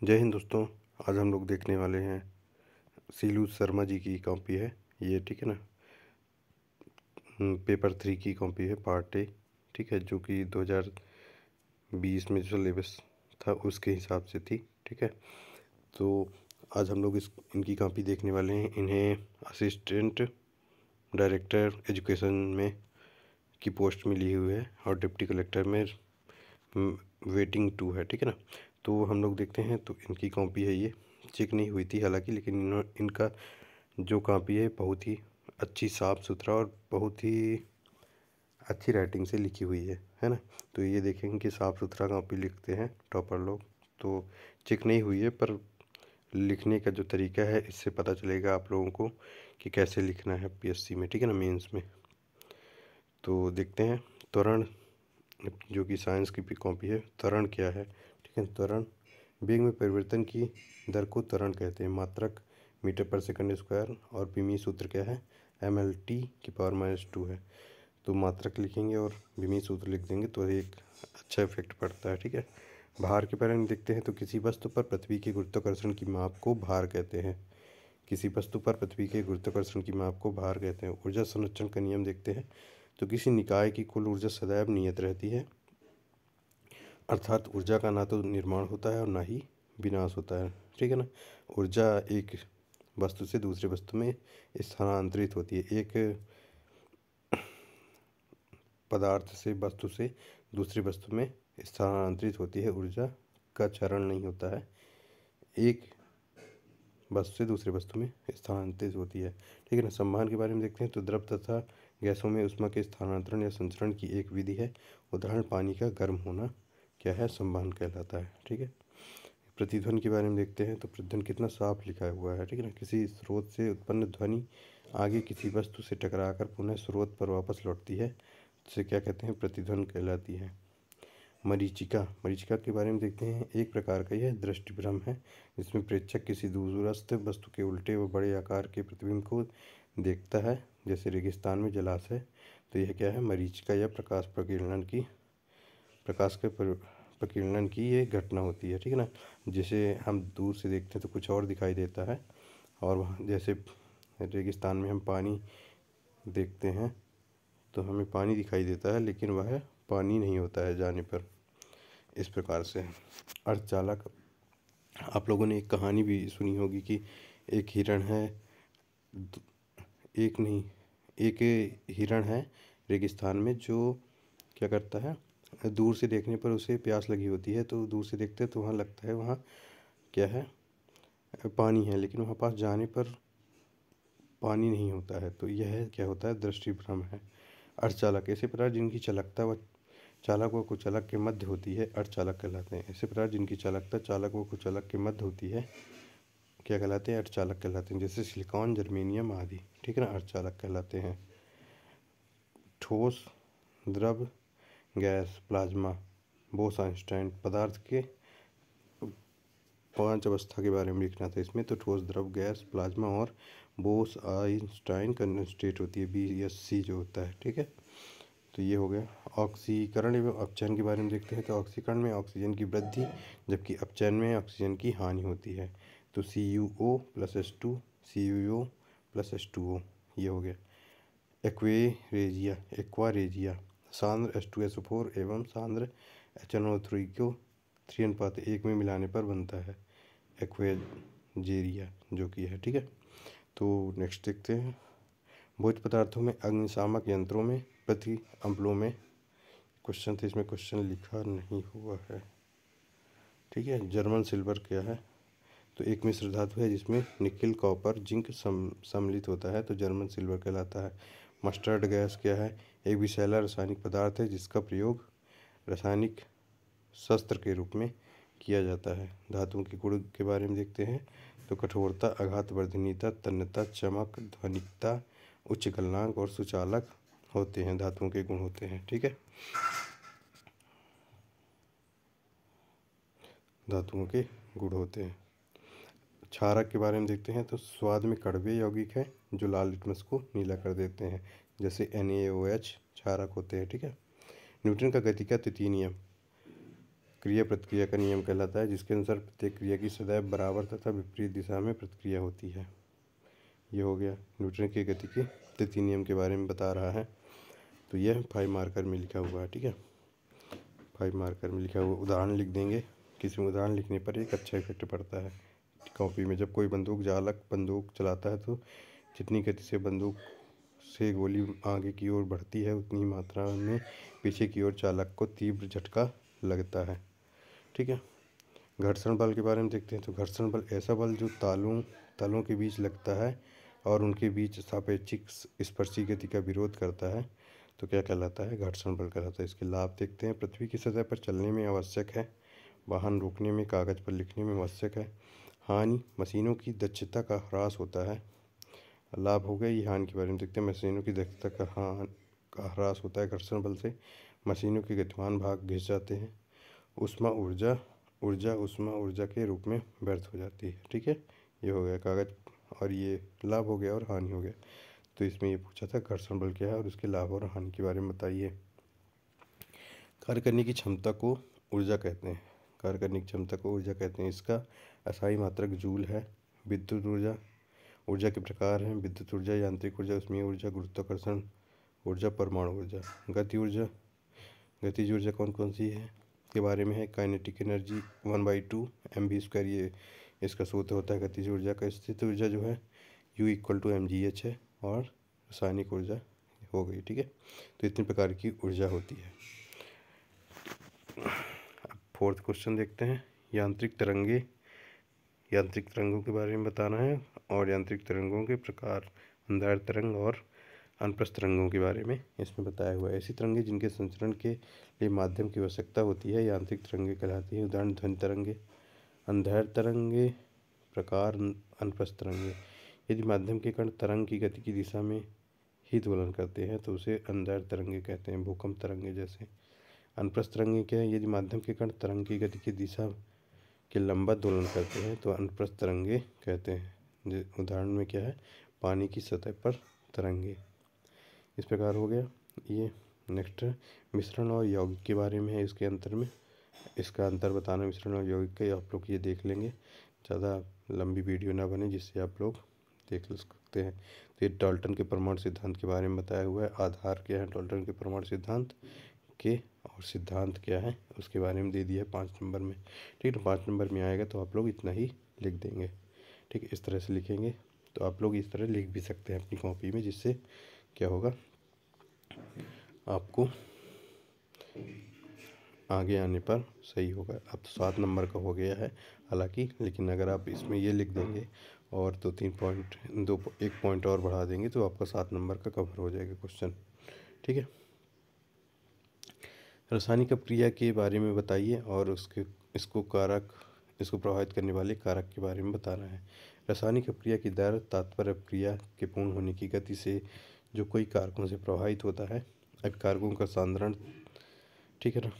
जय हिंद दोस्तों। आज हम लोग देखने वाले हैं सीलू शर्मा जी की कॉपी है ये, ठीक है ना। पेपर 3 की कॉपी है, पार्ट ए, ठीक है, जो कि 2020 में जो सिलेबस था उसके हिसाब से थी, ठीक है। तो आज हम लोग इनकी कॉपी देखने वाले हैं। इन्हें असिस्टेंट डायरेक्टर एजुकेशन में की पोस्ट मिली हुई है और डिप्टी कलेक्टर में वेटिंग 2 है, ठीक है ना। तो हम लोग देखते हैं। तो इनकी कॉपी है ये, चेक नहीं हुई थी हालांकि, लेकिन इनका जो कॉपी है बहुत ही अच्छी, साफ़ सुथरा और बहुत ही अच्छी राइटिंग से लिखी हुई है ना। तो ये देखेंगे कि साफ़ सुथरा कॉपी लिखते हैं टॉपर लोग। तो चेक नहीं हुई है, पर लिखने का जो तरीका है इससे पता चलेगा आप लोगों को कि कैसे लिखना है पीएससी में, ठीक है ना, मेंस में। तो देखते हैं। त्वरण, जो कि साइंस की कॉपी है। त्वरण क्या है, ठीक है। त्वरण वेग में परिवर्तन की दर को त्वरण कहते हैं। मात्रक मीटर पर सेकंड स्क्वायर और विमीय सूत्र क्या है, mLT⁻⁻2 है। तो मात्रक लिखेंगे और विमीय सूत्र लिख देंगे तो एक अच्छा इफेक्ट पड़ता है, ठीक है। भार के बारे में देखते हैं। तो किसी वस्तु पर पृथ्वी के गुरुत्वाकर्षण की माप को भार कहते हैं। किसी वस्तु पर पृथ्वी के गुरुत्वाकर्षण की माप को भार कहते हैं। ऊर्जा संरक्षण का नियम देखते हैं। तो किसी निकाय की कुल ऊर्जा सदैव नियत रहती है, अर्थात ऊर्जा का ना तो निर्माण होता है और ना ही विनाश होता है, ठीक है ना। ऊर्जा एक वस्तु से दूसरे वस्तु में स्थानांतरित होती है। एक पदार्थ से वस्तु से दूसरी वस्तु में स्थानांतरित होती है। ऊर्जा का चरण नहीं होता है, एक वस्तु से दूसरे वस्तु में स्थानांतरित होती है, ठीक है ना। संवहन के बारे में देखते हैं। तो द्रव तथा गैसों में ऊष्मा के स्थानांतरण या संचरण की एक विधि है। उदाहरण पानी का गर्म होना क्या है, संवहन कहलाता है, ठीक है। प्रतिध्वनि के बारे में देखते हैं। तो प्रतिध्वनि कितना साफ लिखा हुआ है, ठीक है ना। किसी स्रोत से उत्पन्न ध्वनि आगे किसी वस्तु से टकराकर पुनः स्रोत पर वापस लौटती है, जिसे क्या कहते हैं, प्रतिध्वनि कहलाती है। मरीचिका, मरीचिका के बारे में देखते हैं। एक प्रकार का यह दृष्टिभ्रम है जिसमें प्रेक्षक किसी दूरस्थ वस्तु के उल्टे व बड़े आकार के प्रतिबिंब को देखता है, जैसे रेगिस्तान में जलाशय। तो यह क्या है, मरीचिका या प्रकाश के प्रकीर्णन की ये घटना होती है, ठीक है ना। जिसे हम दूर से देखते हैं तो कुछ और दिखाई देता है, और वहाँ जैसे रेगिस्तान में हम पानी देखते हैं तो हमें पानी दिखाई देता है, लेकिन वह पानी नहीं होता है जाने पर। इस प्रकार से अर्धचालक, आप लोगों ने एक कहानी भी सुनी होगी कि एक हिरण है, एक नहीं, एक हिरण है रेगिस्तान में, जो क्या करता है, दूर से देखने पर उसे प्यास लगी होती है। तो दूर से देखते हैं तो वहाँ लगता है वहाँ क्या है, पानी है, लेकिन वहाँ पास जाने पर पानी नहीं होता है। तो यह क्या होता है, दृष्टिभ्रम है। अर्धचालक, ऐसे प्रकार जिनकी चालकता व चालक व कुचालक के मध्य होती है अर्धचालक कहलाते हैं। ऐसे प्रकार जिनकी चालकता चालक व कुचालक के मध्य होती है क्या कहलाते हैं, अर्धचालक कहलाते हैं। जैसे सिलिकॉन, जर्मेनियम आदि, ठीक है ना, अर्धचालक कहलाते हैं। ठोस, द्रव, गैस, प्लाज्मा, बोस-आइंस्टाइन पदार्थ के 5 अवस्था के बारे में लिखना था इसमें। तो ठोस, द्रव, गैस, प्लाज्मा और बोस-आइंस्टाइन कंडेंसेट होती है, BSC जो होता है, ठीक है। तो ये हो गया। ऑक्सीकरण एवं अपचयन के बारे में देखते हैं। तो ऑक्सीकरण में ऑक्सीजन की वृद्धि, जबकि अपचयन में ऑक्सीजन की हानि होती है। तो CuO+H2, CuO+H2O, ये हो गया। एक्वारेजिया सांद्र H2SO4 एवं सांद्र HNO3 को 3:1 में मिलाने पर बनता है एक्वेजेरिया, जो कि है, ठीक है। तो नेक्स्ट देखते हैं। भोज्य पदार्थों में अग्निशामक यंत्रों में प्रति अम्लों में क्वेश्चन थे, इसमें क्वेश्चन लिखा नहीं हुआ है, ठीक है। जर्मन सिल्वर क्या है, तो एक मिश्र धातु है जिसमें निकिल, कॉपर, जिंक सम्मिलित होता है, तो जर्मन सिल्वर कहलाता है। मस्टर्ड गैस क्या है, एक विषैला रासायनिक पदार्थ है जिसका प्रयोग रासायनिक शस्त्र के रूप में किया जाता है। धातुओं के गुण के बारे में देखते हैं। तो कठोरता, आघातवर्धनीयता, तन्यता, चमक, ध्वनिकता, उच्च गलनांक और सुचालक होते हैं, धातुओं के गुण होते हैं, ठीक है, धातुओं के गुण होते हैं। क्षारक के बारे में देखते हैं। तो स्वाद में कड़वे यौगिक है जो लाल लिटमस को नीला कर देते हैं, जैसे NaOH क्षारक होते हैं, ठीक है। न्यूटन का गति का तृतीय नियम, क्रिया प्रतिक्रिया का नियम कहलाता है, जिसके अनुसार प्रत्येक क्रिया की सदैव बराबर तथा विपरीत दिशा में प्रतिक्रिया होती है। ये हो गया न्यूटन की गति के तृतीय नियम के बारे में बता रहा है। तो यह 5 मार्कर में लिखा हुआ है, ठीक है। 5 मार्कर में लिखा हुआ उदाहरण लिख देंगे। किसी में उदाहरण लिखने पर एक अच्छा इफेक्ट पड़ता है कॉपी में। जब कोई बंदूक चालक बंदूक चलाता है तो जितनी गति से बंदूक से गोली आगे की ओर बढ़ती है, उतनी ही मात्रा में पीछे की ओर चालक को तीव्र झटका लगता है, ठीक है। घर्षण बल के बारे में देखते हैं। तो घर्षण बल ऐसा बल जो तालों के बीच लगता है और उनके बीच सापेक्षिक स्पर्शी गति का विरोध करता है, तो क्या कहलाता है? घर्षण बल कहलाता है। इसके लाभ देखते हैं। पृथ्वी की सतह पर चलने में आवश्यक है, वाहन रोकने में, कागज पर लिखने में आवश्यक है। हानि, मशीनों की दक्षता का ह्रास होता है। लाभ हो गया। ये हानि के बारे में देखते हैं। मशीनों की दक्षता का ह्रास होता है घर्षण बल से। मशीनों के गतिमान भाग घिस जाते हैं। ऊष्मा ऊर्जा के रूप में व्यर्थ हो जाती है, ठीक है। ये हो गया कागज, और ये लाभ हो गया और हानि हो गया। तो इसमें ये पूछा था घर्षण बल क्या है और उसके लाभ और हानि के बारे में बताइए। कार्य करने की क्षमता को ऊर्जा कहते हैं। कार्य करने की क्षमता को ऊर्जा कहते हैं। इसका अस्थायी मात्रक जूल है। विद्युत ऊर्जा के प्रकार हैं। विद्युत ऊर्जा, यांत्रिक ऊर्जा, ऊष्मीय ऊर्जा, गुरुत्वाकर्षण ऊर्जा, परमाणु ऊर्जा। गतिज ऊर्जा कौन कौन सी है के बारे में है। काइनेटिक एनर्जी 1/2 mv², ये इसका सूत्र होता है गतिज ऊर्जा का। स्थित ऊर्जा जो है U = mgh है। और रासायनिक ऊर्जा हो गई, ठीक है। तो इतने प्रकार की ऊर्जा होती है। अब 4th क्वेश्चन देखते हैं। यांत्रिक तरंगों के बारे में बताना है और यांत्रिक तरंगों के प्रकार, अंधार तरंग और अनुप्रस्थ तरंगों के बारे में इसमें बताया हुआ है। ऐसी तरंगे जिनके संचरण के लिए माध्यम की आवश्यकता होती है यांत्रिक तरंगे कहलाती है। उदाहरण ध्वनि तरंगे, अंधार तरंगे, प्रकार अनुप्रस्थ तरंगे। यदि माध्यम के कण तरंग की गति की दिशा में ही दोलन करते हैं तो उसे अंधार तरंगे कहते हैं। भूकंप तरंगे जैसे। अनुप्रस्थ तरंगे क्या है? यदि माध्यम के कण तरंग की गति की दिशा के लंबवत दोलन करते हैं तो अनुप्रस्थ तरंगे कहते हैं। उदाहरण में क्या है? पानी की सतह पर तरंगे। इस प्रकार हो गया ये। नेक्स्ट मिश्रण और यौगिक के बारे में है। इसका अंतर बताना मिश्रण और यौगिक का, आप लोग ये देख लेंगे। ज़्यादा लंबी वीडियो ना बने, जिससे आप लोग देख सकते हैं। तो ये डाल्टन के परमाणु सिद्धांत के बारे में बताया हुआ है। आधार क्या है डाल्टन के परमाणु सिद्धांत के, और सिद्धांत क्या है उसके बारे में दे दिया है 5 नंबर में, ठीक है। 5 नंबर में आएगा तो आप लोग इतना ही लिख देंगे, ठीक है। इस तरह से लिखेंगे। तो आप लोग इस तरह लिख भी सकते हैं अपनी कॉपी में, जिससे क्या होगा, आपको आगे आने पर सही होगा। अब तो 7 नंबर का हो गया है हालांकि, लेकिन अगर आप इसमें ये लिख देंगे और 1 पॉइंट और बढ़ा देंगे तो आपका 7 नंबर का कवर हो जाएगा क्वेश्चन, ठीक है। रासायनिक अपक्रिया के बारे में बताइए और इसको प्रभावित करने वाले कारक के बारे में बताना है। रासायनिक अपक्रिया की दर तात्पर्य अपक्रिया के पूर्ण होने की गति से जो कई कारकों से प्रभावित होता है। अब कारकों का सांद्रण, ठीक है ना,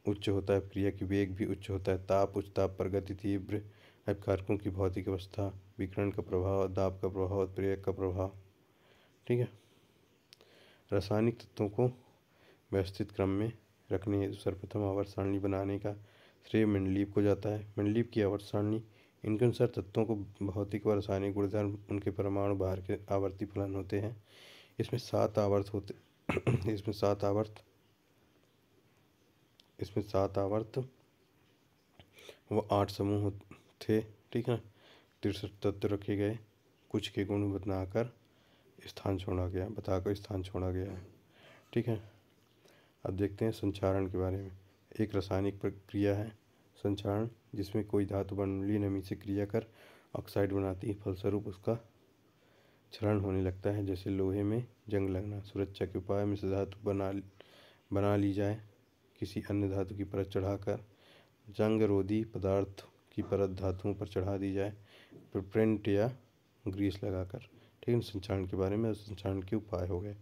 उच्च होता है। अपक्रिया की वेग भी उच्च होता है। ताप, उच्च ताप पर गति तीव्र। अब कारकों की भौतिक अवस्था, विकिरण का प्रभाव, दाब का प्रभाव, उत्प्रेरक का प्रभाव, ठीक है। रासायनिक तत्वों को व्यवस्थित क्रम में रखने हेतु सर्वप्रथम आवर्त सारणी बनाने का श्रेय मेंडलीव को जाता है। मेंडलीव की आवर्त सारणी, इनके अनुसार तत्वों को भौतिक व रासायनिक गुणधर्म, उनके परमाणु भार के आवर्ती फलन होते हैं। इसमें 7 आवर्त व 8 समूह थे, ठीक है। 63 तत्व रखे गए। कुछ के गुण बताकर स्थान छोड़ा गया है, ठीक है। अब देखते हैं संक्षारण के बारे में। एक रासायनिक प्रक्रिया है संक्षारण, जिसमें कोई धातु बर्नौली नमी से क्रिया कर ऑक्साइड बनाती है। फलस्वरूप उसका क्षरण होने लगता है, जैसे लोहे में जंग लगना। सुरक्षा के उपाय में से धातु बना ली जाए, किसी अन्य धातु की परत चढ़ाकर। जंग रोधी पदार्थ की परत धातुओं पर चढ़ा दी जाए, प्रिंट या ग्रीस लगाकर, ठीक है। संक्षारण के बारे में, संक्षारण के उपाय हो गए।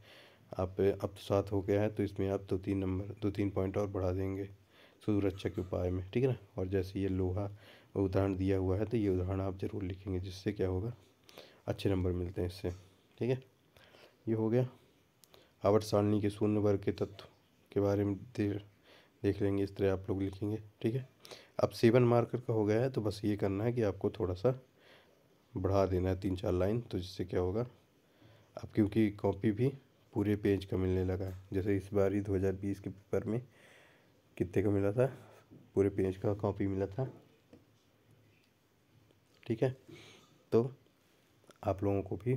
अब तो 7 हो गया है, तो इसमें आप 2-3 पॉइंट और बढ़ा देंगे सुरक्षा के उपाय में, ठीक है ना। और जैसे ये लोहा उदाहरण दिया हुआ है तो ये उदाहरण आप जरूर लिखेंगे, जिससे क्या होगा, अच्छे नंबर मिलते हैं इससे, ठीक है। ये हो गया। आवर्त सारणी के शून्य वर्ग के तत्व के बारे में देख लेंगे, इस तरह आप लोग लिखेंगे। ठीक है, अब 7 मार्कर का हो गया है, तो बस ये करना है कि आपको थोड़ा सा बढ़ा देना है 3-4 लाइन, तो जिससे क्या होगा, अब क्योंकि कॉपी भी पूरे पेज का मिलने लगा है। जैसे इस बार ही 2020 के पेपर में कितने का मिला था, पूरे पेज का कॉपी मिला था। ठीक है, तो आप लोगों को भी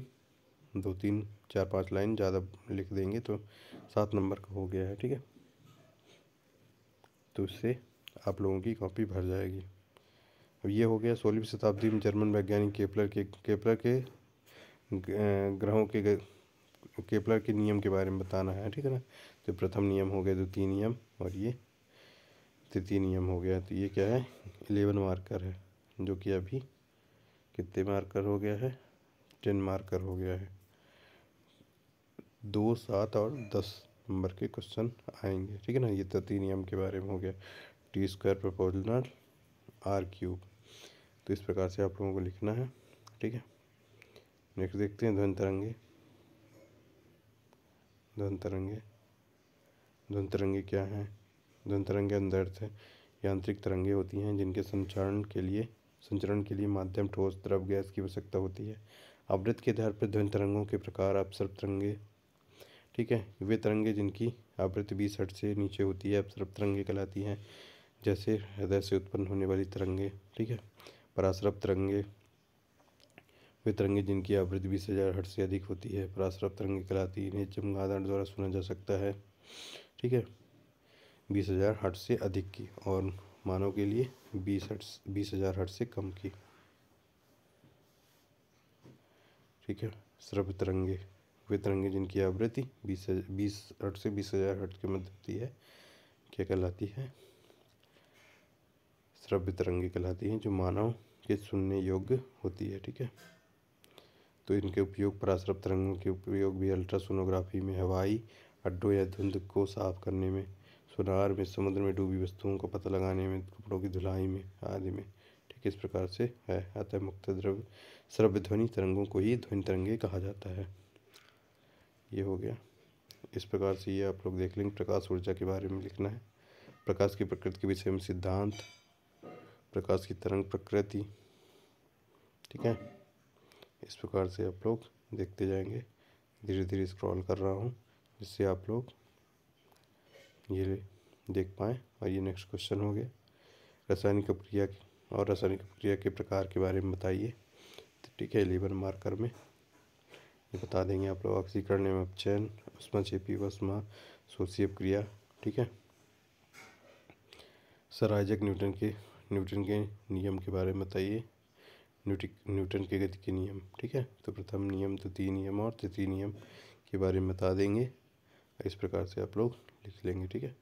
2-3-4-5 लाइन ज़्यादा लिख देंगे तो 7 नंबर का हो गया है। ठीक है, तो इससे आप लोगों की कॉपी भर जाएगी। अब ये हो गया 16वीं शताब्दी में जर्मन वैज्ञानिक केपलर के ग्रहों के केपलर के नियम के बारे में बताना है। ठीक है ना, तो प्रथम नियम हो गया, द्वितीय नियम, और ये तृतीय नियम हो गया। तो ये क्या है, 11 मार्कर है, जो कि अभी कितने मार्कर हो गया है, 10 मार्कर हो गया है। 2, 7 और 10 नंबर के क्वेश्चन आएंगे। ठीक है ना, ये तृतीय नियम के बारे में हो गया, T square proportional R cube. तो इस प्रकार से आप लोगों को लिखना है। ठीक है, नेक्स्ट देखते हैं ध्वनि तरंगे। ध्वनि तरंगे, ध्वनि तरंगे क्या हैं? ध्वनि तरंगे अंदर है यांत्रिक तरंगे होती हैं जिनके संचरण के लिए माध्यम, ठोस, द्रव, गैस की आवश्यकता होती है। आवृत्ति के आधार पर ध्वनि तरंगों के प्रकार अपसर्प तरंगे। ठीक है, वे तरंगे जिनकी आवृत्ति 20 हर्ट्ज से नीचे होती है अपसर्प तरंगे कहलाती हैं, जैसे हृदय से उत्पन्न होने वाली तरंगे। ठीक है, परासरप तरंगे, वे तरंगे जिनकी आवृत्ति 20,000 हर्ट्ज से अधिक होती है परासरप तरंगे कहलाती है। इन्हें चमगादड़ द्वारा सुना जा सकता है। ठीक है, 20,000 हर्ट्ज से अधिक की, और मानव के लिए 20,000 हर्ट्ज से कम की। ठीक है, श्रव्य तरंगे, वे तरंगे जिनकी आवृत्ति 20 हर्ट्ज से 20,000 हर्ट्ज के मध्य होती है, क्या कहलाती है, श्रव्य तरंगे कहलाती हैं, जो मानव के सुनने योग्य होती है। ठीक है, तो इनके उपयोग, पराश्रव तरंगों के उपयोग भी अल्ट्रासोनोग्राफी में, हवाई अड्डों या धुंध को साफ करने में, सोनार में, समुद्र में डूबी वस्तुओं का पता लगाने में, कपड़ों की धुलाई में आदि में। ठीक, इस प्रकार से है। अतः मुक्त द्रव्य श्रव्य ध्वनि तरंगों को ही ध्वनि तरंगे कहा जाता है। ये हो गया। इस प्रकार से ये आप लोग देख लेंगे। प्रकाश ऊर्जा के बारे में लिखना है, प्रकाश की प्रकृति के विषय में सिद्धांत, प्रकाश की तरंग प्रकृति। ठीक है, इस प्रकार से आप लोग देखते जाएंगे। धीरे धीरे स्क्रॉल कर रहा हूँ जिससे आप लोग ये देख पाएँ। और ये नेक्स्ट क्वेश्चन हो गया, रासायनिक प्रक्रिया और रासायनिक प्रक्रिया के प्रकार के बारे में बताइए। तो ठीक है, 11 मार्कर में ये बता देंगे आप लोग। ऑक्सीकरण एवं अपचयन, ऊष्माक्षेपी व ऊष्माशोषीय क्रिया। ठीक है, सर आइजैक न्यूटन के नियम के बारे में बताइए, न्यूटन के गति के नियम। ठीक है, तो प्रथम नियम, द्वितीय नियम और तृतीय नियम के बारे में बता देंगे। इस प्रकार से आप लोग लिख लेंगे। ठीक है,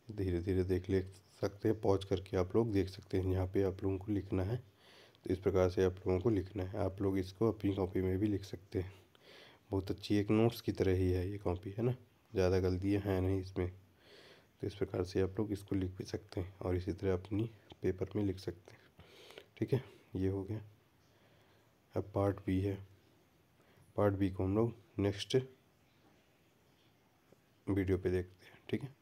धीरे धीरे देख ले सकते हैं, पॉज करके आप लोग देख सकते हैं यहाँ पे आप लोगों को लिखना है। तो इस प्रकार से आप लोगों को लिखना है। आप लोग इसको अपनी कॉपी में भी लिख सकते हैं। बहुत अच्छी एक नोट्स की तरह ही है ये कॉपी, है ना, ज़्यादा गलतियाँ हैं नहीं इसमें। तो इस प्रकार से आप लोग इसको लिख भी सकते हैं और इसी तरह अपनी पेपर में लिख सकते हैं। ठीक है, ये हो गया। अब पार्ट बी है। पार्ट बी को हम लोग नेक्स्ट वीडियो पे देखते हैं। ठीक है।